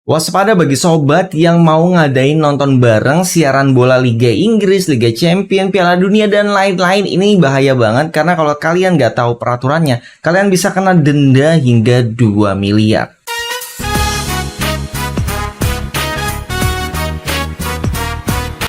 Waspada bagi sobat yang mau ngadain nonton bareng siaran bola Liga Inggris, Liga Champion, Piala Dunia, dan lain-lain. Ini bahaya banget karena kalau kalian nggak tahu peraturannya, kalian bisa kena denda hingga 2 miliar.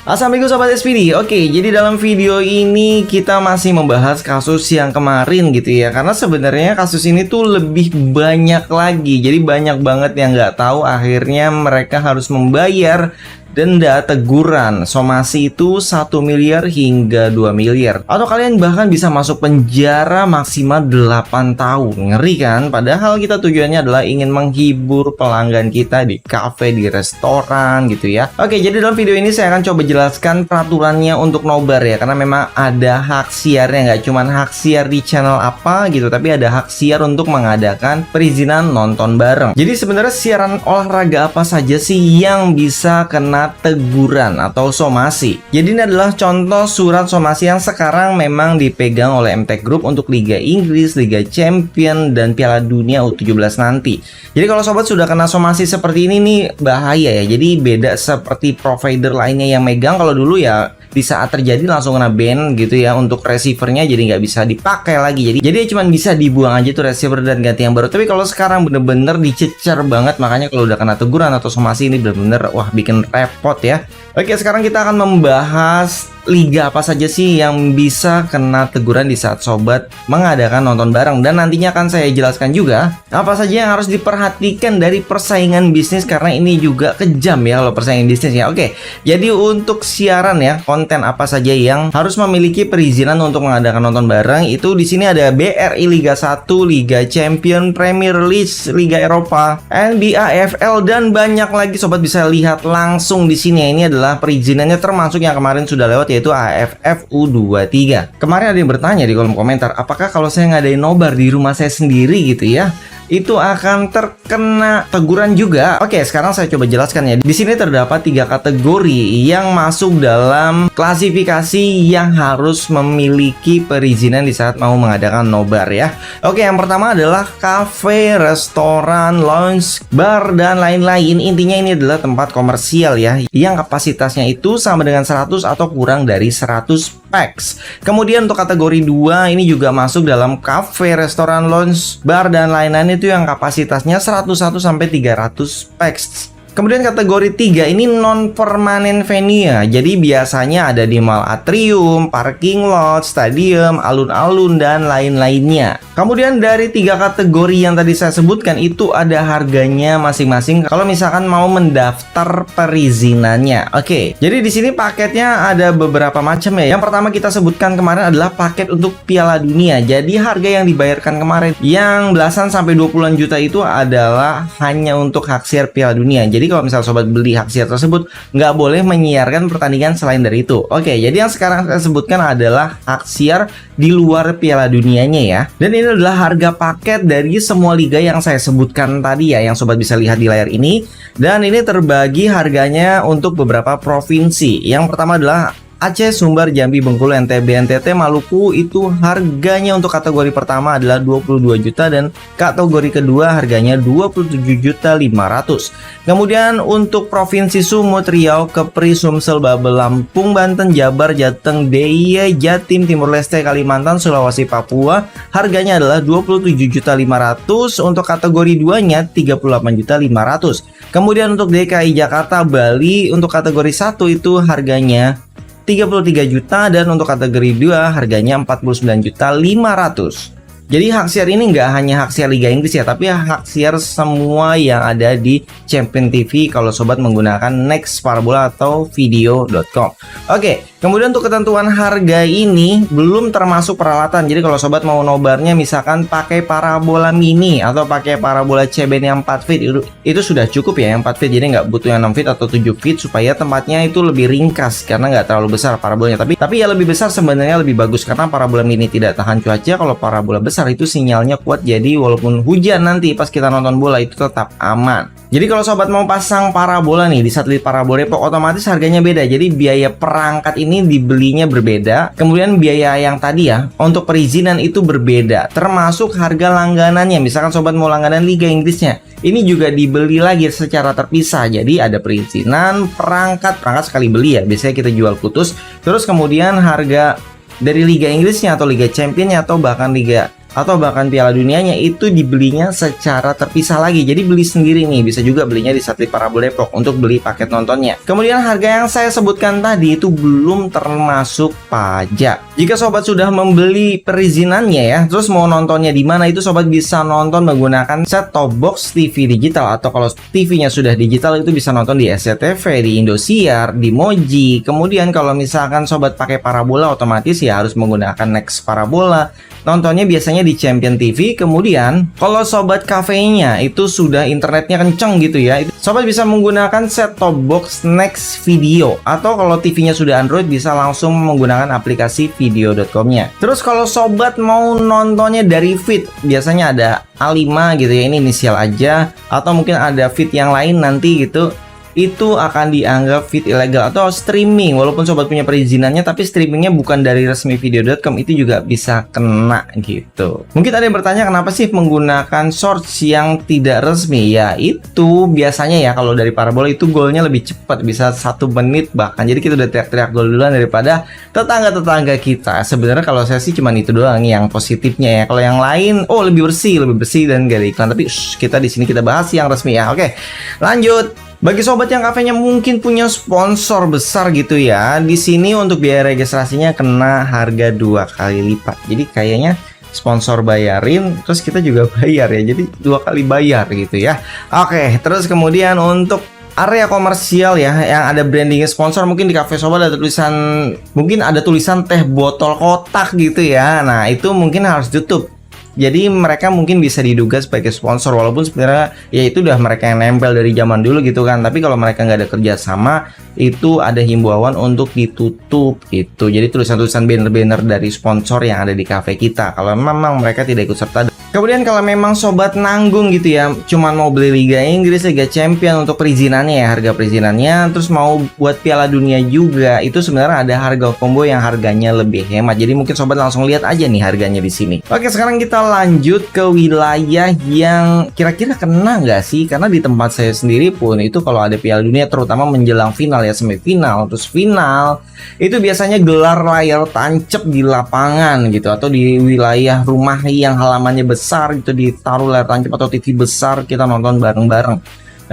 Assalamualaikum Sobat SPD. Oke, jadi dalam video ini kita masih membahas kasus yang kemarin gitu ya. Karena sebenarnya kasus ini tuh lebih banyak lagi. Jadi banyak banget yang nggak tahu, akhirnya mereka harus membayar denda teguran somasi itu 1 miliar hingga 2 miliar. Atau kalian bahkan bisa masuk penjara maksimal 8 tahun. Ngeri kan? Padahal kita tujuannya adalah ingin menghibur pelanggan kita di kafe, di restoran gitu ya. Oke, jadi dalam video ini saya akan coba jelaskan peraturannya untuk nobar ya. Karena memang ada hak siarnya, nggak cuma hak siar di channel apa gitu, tapi ada hak siar untuk mengadakan perizinan nonton bareng. Jadi sebenarnya siaran olahraga apa saja sih yang bisa kena teguran atau somasi? Jadi ini adalah contoh surat somasi yang sekarang memang dipegang oleh MT Group untuk Liga Inggris, Liga Champion, dan Piala Dunia U17 nanti. Jadi kalau sobat sudah kena somasi seperti ini nih bahaya ya. Jadi beda seperti provider lainnya yang megang. Kalau dulu ya di saat terjadi langsung kena ban gitu ya untuk receivernya, jadi nggak bisa dipakai lagi. Jadi cuma bisa dibuang aja tuh receiver dan ganti yang baru. Tapi kalau sekarang bener-bener dicecer banget, makanya kalau udah kena teguran atau somasi ini bener-bener wah bikin repot ya. Oke, sekarang kita akan membahas liga apa saja sih yang bisa kena teguran di saat sobat mengadakan nonton bareng. Dan nantinya akan saya jelaskan juga apa saja yang harus diperhatikan dari persaingan bisnis, karena ini juga kejam ya kalau persaingan bisnis ya. Oke, jadi untuk siaran ya, konten apa saja yang harus memiliki perizinan untuk mengadakan nonton bareng itu di sini ada BRI Liga 1, Liga Champion, Premier League, Liga Eropa, NBA, AFL, dan banyak lagi. Sobat bisa lihat langsung di sini. Ini adalah perizinannya, termasuk yang kemarin sudah lewat yaitu AFF U23. Kemarin ada yang bertanya di kolom komentar, apakah kalau saya ngadain nobar di rumah saya sendiri gitu ya, itu akan terkena teguran juga? Oke, sekarang saya coba jelaskan ya. Di sini terdapat 3 kategori yang masuk dalam klasifikasi yang harus memiliki perizinan di saat mau mengadakan nobar ya. Oke, yang pertama adalah kafe, restoran, lounge, bar, dan lain-lain. Intinya ini adalah tempat komersial ya, yang kapasitasnya itu sama dengan 100 atau kurang dari 100 pax. Kemudian untuk kategori 2 ini juga masuk dalam kafe, restoran, lounge, bar, dan lain-lain itu yang kapasitasnya 101 sampai 300 pax. Kemudian kategori 3 ini non permanen venue ya. Jadi biasanya ada di mall atrium, parking lot, stadium, alun-alun, dan lain-lainnya. Kemudian dari 3 kategori yang tadi saya sebutkan itu ada harganya masing-masing kalau misalkan mau mendaftar perizinannya. Oke, jadi di sini paketnya ada beberapa macam ya. Yang pertama kita sebutkan kemarin adalah paket untuk Piala Dunia. Jadi harga yang dibayarkan kemarin yang belasan sampai 20-an juta itu adalah hanya untuk hak siar Piala Dunia. Jadi kalau misal sobat beli hak siar tersebut, nggak boleh menyiarkan pertandingan selain dari itu. Oke, jadi yang sekarang saya sebutkan adalah hak siar di luar Piala Dunianya ya. Dan ini adalah harga paket dari semua liga yang saya sebutkan tadi ya, yang sobat bisa lihat di layar ini. Dan ini terbagi harganya untuk beberapa provinsi. Yang pertama adalah Aceh, Sumbar, Jambi, Bengkulu, NTB, NTT, Maluku. Itu harganya untuk kategori pertama adalah 22 juta dan kategori kedua harganya 27.500.000. Kemudian untuk provinsi Sumut, Riau, Kepri, Sumsel, Babel, Lampung, Banten, Jabar, Jateng, DIY, Jatim, Timur Leste, Kalimantan, Sulawesi, Papua harganya adalah 27.500.000. Untuk kategori 2-nya 38.500.000. Kemudian untuk DKI Jakarta, Bali untuk kategori 1 itu harganya 33 juta dan untuk kategori 2 harganya 49.500.000. Jadi hak siar ini nggak hanya hak siar Liga Inggris ya, tapi hak siar semua yang ada di Champion TV kalau sobat menggunakan Next Parabola atau video.com. Oke, kemudian untuk ketentuan harga ini belum termasuk peralatan. Jadi kalau sobat mau nobarnya misalkan pakai parabola mini atau pakai parabola CBN yang 4 feet itu sudah cukup ya, yang 4 feet. Jadi nggak butuh yang 6 feet atau 7 feet supaya tempatnya itu lebih ringkas karena nggak terlalu besar parabolanya. Tapi ya lebih besar sebenarnya lebih bagus karena parabola mini tidak tahan cuaca. Kalau parabola besar itu sinyalnya kuat, jadi walaupun hujan nanti pas kita nonton bola itu tetap aman. Jadi kalau sobat mau pasang parabola nih di satelit Parabola Depok, otomatis harganya beda. Jadi biaya perangkat ini ini dibelinya berbeda. Kemudian biaya yang tadi ya untuk perizinan itu berbeda, termasuk harga langganannya. Misalkan sobat mau langganan Liga Inggrisnya, ini juga dibeli lagi secara terpisah. Jadi ada perizinan, perangkat sekali beli ya, biasanya kita jual putus. Terus kemudian harga dari Liga Inggrisnya atau Liga Championnya atau bahkan Piala Dunianya itu dibelinya secara terpisah lagi. Jadi beli sendiri nih, bisa juga belinya di Satelit Parabol Depok untuk beli paket nontonnya. Kemudian harga yang saya sebutkan tadi itu belum termasuk pajak. Jika sobat sudah membeli perizinannya ya, terus mau nontonnya di mana, itu sobat bisa nonton menggunakan set top box TV digital, atau kalau TV-nya sudah digital itu bisa nonton di SCTV, di Indosiar, di Moji. Kemudian kalau misalkan sobat pakai parabola, otomatis ya harus menggunakan Next Parabola. Nontonnya biasanya di Champion TV. Kemudian kalau sobat kafenya itu sudah internetnya kenceng gitu ya, sobat bisa menggunakan set top box Next Video, atau kalau TV-nya sudah Android bisa langsung menggunakan aplikasi video.com-nya. Terus kalau sobat mau nontonnya dari feed, biasanya ada A5 gitu ya, ini inisial aja, atau mungkin ada feed yang lain nanti gitu, itu akan dianggap feed ilegal atau streaming. Walaupun sobat punya perizinannya, tapi streamingnya bukan dari resmi video.com, itu juga bisa kena gitu. Mungkin ada yang bertanya, kenapa sih menggunakan source yang tidak resmi? Ya itu biasanya ya, kalau dari Parabola itu golnya lebih cepat, bisa 1 menit bahkan. Jadi kita udah teriak-teriak gol duluan daripada tetangga-tetangga kita. Sebenarnya kalau saya sih cuma itu doang yang positifnya ya. Kalau yang lain, lebih bersih dan gak ada iklan. Tapi kita di sini kita bahas yang resmi ya. Oke, lanjut. Bagi sobat yang kafenya mungkin punya sponsor besar gitu ya, di sini untuk biaya registrasinya kena harga 2 kali lipat. Jadi kayaknya sponsor bayarin, terus kita juga bayar ya, jadi 2 kali bayar gitu ya. Oke, terus kemudian untuk area komersial ya, yang ada branding sponsor, mungkin di cafe sobat ada tulisan teh botol kotak gitu ya. Nah itu mungkin harus tutup. Jadi mereka mungkin bisa diduga sebagai sponsor, walaupun sebenarnya ya itu udah mereka yang nempel dari zaman dulu gitu kan. Tapi kalau mereka nggak ada kerjasama, itu ada himbauan untuk ditutup gitu. Jadi tulisan-tulisan banner-banner dari sponsor yang ada di cafe kita, kalau memang mereka tidak ikut serta. Kemudian kalau memang sobat nanggung gitu ya, cuman mau beli Liga Inggris, Liga Champion untuk perizinannya ya, harga perizinannya, terus mau buat Piala Dunia juga, itu sebenarnya ada harga combo yang harganya lebih hemat. Jadi mungkin sobat langsung lihat aja nih harganya di sini. Oke, sekarang kita lanjut ke wilayah yang kira-kira kena nggak sih? Karena di tempat saya sendiri pun itu kalau ada Piala Dunia, terutama menjelang final ya, semifinal, terus final, itu biasanya gelar layar tancap di lapangan gitu, atau di wilayah rumah yang halamannya besar gitu, ditaruh layar tancap atau TV besar, kita nonton bareng-bareng.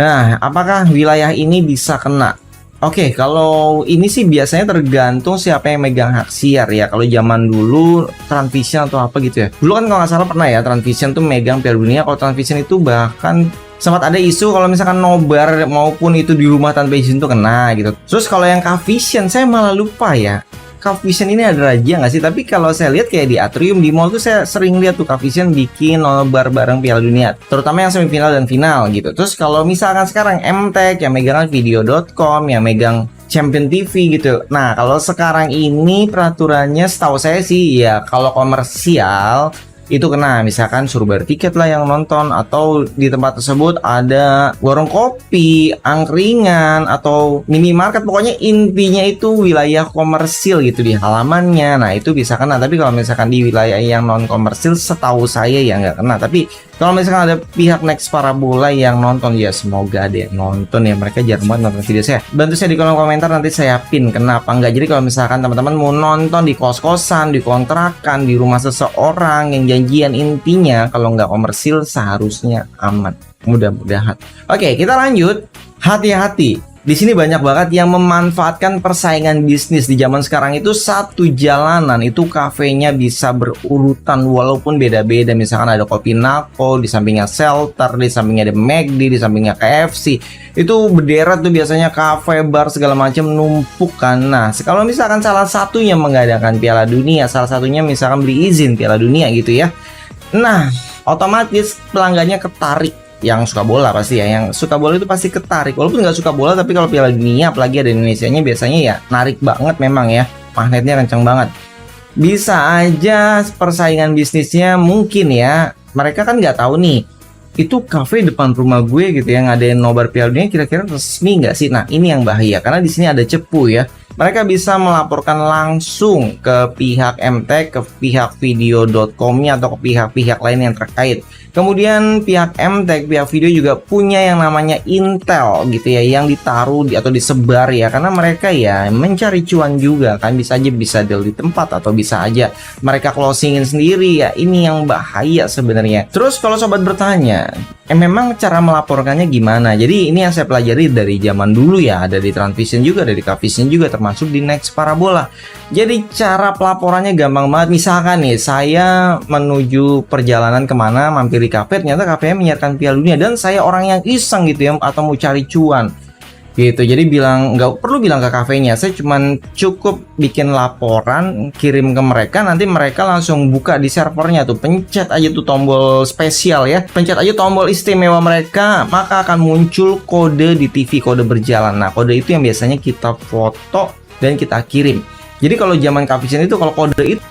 Nah, apakah wilayah ini bisa kena? Oke, kalau ini sih biasanya tergantung siapa yang megang hak siar ya. Kalau zaman dulu Transvision atau apa gitu ya, dulu kan kalau nggak salah pernah ya Transvision tuh megang Piala Dunia. Kalau Transvision itu bahkan sempat ada isu kalau misalkan nobar maupun itu di rumah tanpa izin tuh kena gitu. Terus kalau yang Cavision saya malah lupa ya, Cavision ini ada raja nggak sih? Tapi kalau saya lihat kayak di atrium di mall tuh saya sering lihat tuh Cavision bikin nobar bareng Piala Dunia, terutama yang semifinal dan final gitu. Terus kalau misalkan sekarang MTech yang megang video.com, yang megang Champion TV gitu. Nah kalau sekarang ini peraturannya setahu saya sih ya, kalau komersial itu kena, misalkan suruh bayar tiket lah yang nonton, atau di tempat tersebut ada warung kopi, angkringan, atau minimarket, pokoknya intinya itu wilayah komersil gitu di halamannya. Nah itu bisa kena. Tapi kalau misalkan di wilayah yang non komersil, setahu saya ya nggak kena. Tapi kalau misalkan ada pihak Next Parabola yang nonton, ya semoga ada yang nonton ya, mereka jarang banget nonton video saya. Bantu saya di kolom komentar, nanti saya pin kenapa enggak. Jadi kalau misalkan teman-teman mau nonton di kos-kosan, di kontrakan, di rumah seseorang yang janjian, intinya kalau nggak komersil seharusnya aman, mudah-mudahan. Oke, kita lanjut. Hati-hati. Di sini banyak banget yang memanfaatkan persaingan bisnis di zaman sekarang. Itu satu jalanan itu kafenya bisa berurutan walaupun beda-beda. Misalkan ada Kopi Nako, di sampingnya Shelter, di sampingnya ada McD, di sampingnya KFC. Itu berderet tuh biasanya kafe, bar segala macam numpuk kan. Nah, kalau misalkan salah satunya mengadakan Piala Dunia, salah satunya misalkan beli izin Piala Dunia gitu ya. Nah, otomatis pelanggannya ketarik. Yang suka bola pasti ya, yang suka bola itu pasti ketarik. Walaupun nggak suka bola, tapi kalau Piala Dunia apalagi ada Indonesianya, biasanya ya narik banget memang ya, magnetnya kenceng banget. Bisa aja persaingan bisnisnya mungkin ya, mereka kan nggak tahu nih, itu kafe depan rumah gue gitu yang ngadain nobar Piala Dunia kira-kira resmi nggak sih? Nah ini yang bahaya, karena di sini ada cepu ya. mereka bisa melaporkan langsung ke pihak MTech, ke pihak video.com-nya atau ke pihak-pihak lain yang terkait. Kemudian pihak MTech, pihak video juga punya yang namanya intel gitu ya, yang ditaruh atau disebar ya, karena mereka ya mencari cuan juga kan, bisa aja bisa deal di tempat atau bisa aja mereka closingin sendiri ya. Ini yang bahaya sebenarnya. Terus kalau sobat bertanya, memang cara melaporkannya gimana? Jadi ini yang saya pelajari dari zaman dulu ya, ada di Transvision juga, ada di Cavision juga, termasuk di Next Parabola. Jadi cara pelaporannya gampang banget. Misalkan nih, saya menuju perjalanan kemana, mampir di kafe, ternyata kafenya menyiarkan Piala Dunia dan saya orang yang iseng gitu ya, atau mau cari cuan gitu. Jadi nggak perlu bilang ke kafenya, saya cuman cukup bikin laporan, kirim ke mereka, nanti mereka langsung buka di servernya tuh, pencet aja tuh tombol spesial ya, pencet aja tombol istimewa mereka, maka akan muncul kode di TV, kode berjalan. Nah, kode itu yang biasanya kita foto dan kita kirim. Jadi kalau zaman Cavision itu, kalau kode itu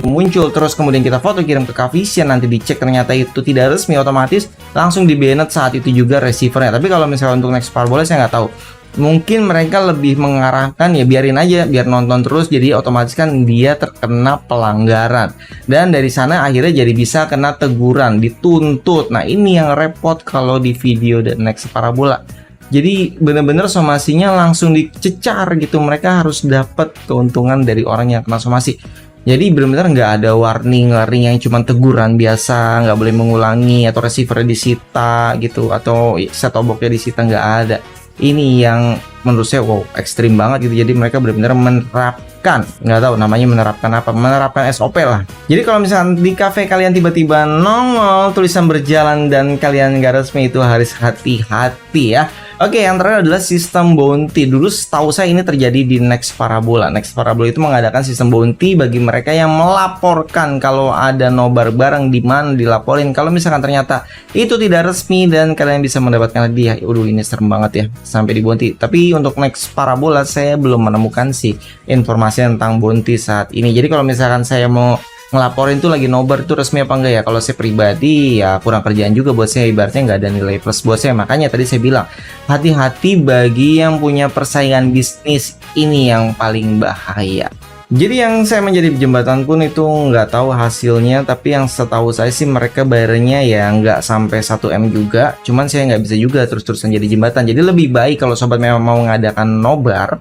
muncul terus kemudian kita foto kirim ke Cavision, nanti dicek ternyata itu tidak resmi, otomatis langsung di banned saat itu juga receivernya. Tapi kalau misalnya untuk Next Parabola saya nggak tahu, mungkin mereka lebih mengarahkan ya biarin aja, biar nonton terus, jadi otomatis kan dia terkena pelanggaran dan dari sana akhirnya jadi bisa kena teguran, dituntut. Nah ini yang repot kalau di video dan Next Parabola. Jadi bener-bener somasinya langsung dicecar gitu, mereka harus dapat keuntungan dari orang yang kena somasi. Jadi benar-benar nggak ada warning yang cuma teguran biasa, nggak boleh mengulangi, atau receiver disita gitu, atau set-top box-nya disita, nggak ada. Ini yang menurut saya wow, ekstrim banget gitu. Jadi mereka benar-benar menerapkan, nggak tahu namanya menerapkan apa, menerapkan SOP lah. Jadi kalau misalkan di cafe kalian tiba-tiba nongol tulisan berjalan dan kalian nggak resmi, itu harus hati-hati ya. Oke, yang terakhir adalah sistem bounty. Dulu setahu saya ini terjadi di Next Parabola. Next Parabola itu mengadakan sistem bounty bagi mereka yang melaporkan kalau ada nobar barang di mana dilaporin. Kalau misalkan ternyata itu tidak resmi dan kalian bisa mendapatkan hadiah. Waduh, ini serem banget ya sampai di bounty. Tapi untuk Next Parabola saya belum menemukan sih informasi tentang bounty saat ini. Jadi kalau misalkan saya mau ngelaporin tuh lagi nobar itu resmi apa enggak ya, kalau saya pribadi ya kurang kerjaan juga buat saya, ibaratnya nggak ada nilai plus buat saya. Makanya tadi saya bilang hati-hati bagi yang punya persaingan bisnis, ini yang paling bahaya. Jadi yang saya menjadi jembatan pun itu nggak tahu hasilnya, tapi yang setahu saya sih mereka bayarnya ya nggak sampai 1M juga, cuman saya nggak bisa juga terus-terusan jadi jembatan. Jadi lebih baik kalau sobat memang mau mengadakan nobar,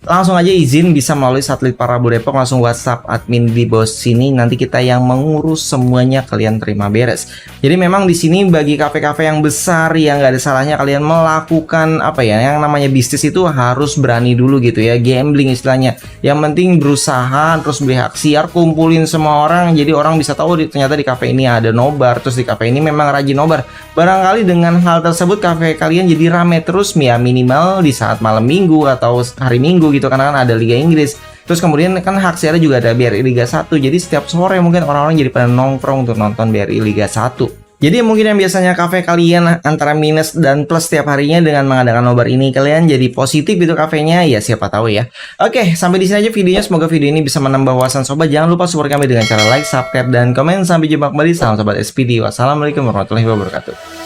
langsung aja izin bisa melalui satelit Parabola Depok, langsung WhatsApp admin di bawah sini, nanti kita yang mengurus semuanya, kalian terima beres. Jadi memang di sini bagi kafe-kafe yang besar yang nggak ada salahnya kalian melakukan apa ya, yang namanya bisnis itu harus berani dulu gitu ya, gambling istilahnya. Yang penting berusaha, terus beli hak siar, kumpulin semua orang, jadi orang bisa tahu ternyata di kafe ini ada nobar, terus di kafe ini memang rajin nobar. Barangkali dengan hal tersebut kafe kalian jadi rame terus ya, minimal di saat malam minggu atau hari minggu gitu, karena kan ada Liga Inggris. Terus kemudian kan hak siarnya juga ada BRI Liga 1. Jadi setiap sore mungkin orang-orang jadi pada nongkrong untuk nonton BRI Liga 1. Jadi mungkin yang biasanya kafe kalian antara minus dan plus setiap harinya, dengan mengadakan nobar ini kalian jadi positif itu kafenya, ya siapa tahu ya. Oke, sampai di sini aja videonya. Semoga video ini bisa menambah wawasan sobat. Jangan lupa support kami dengan cara like, subscribe, dan komen. Sampai jumpa kembali. Salam sobat SPD. Wassalamualaikum warahmatullahi wabarakatuh.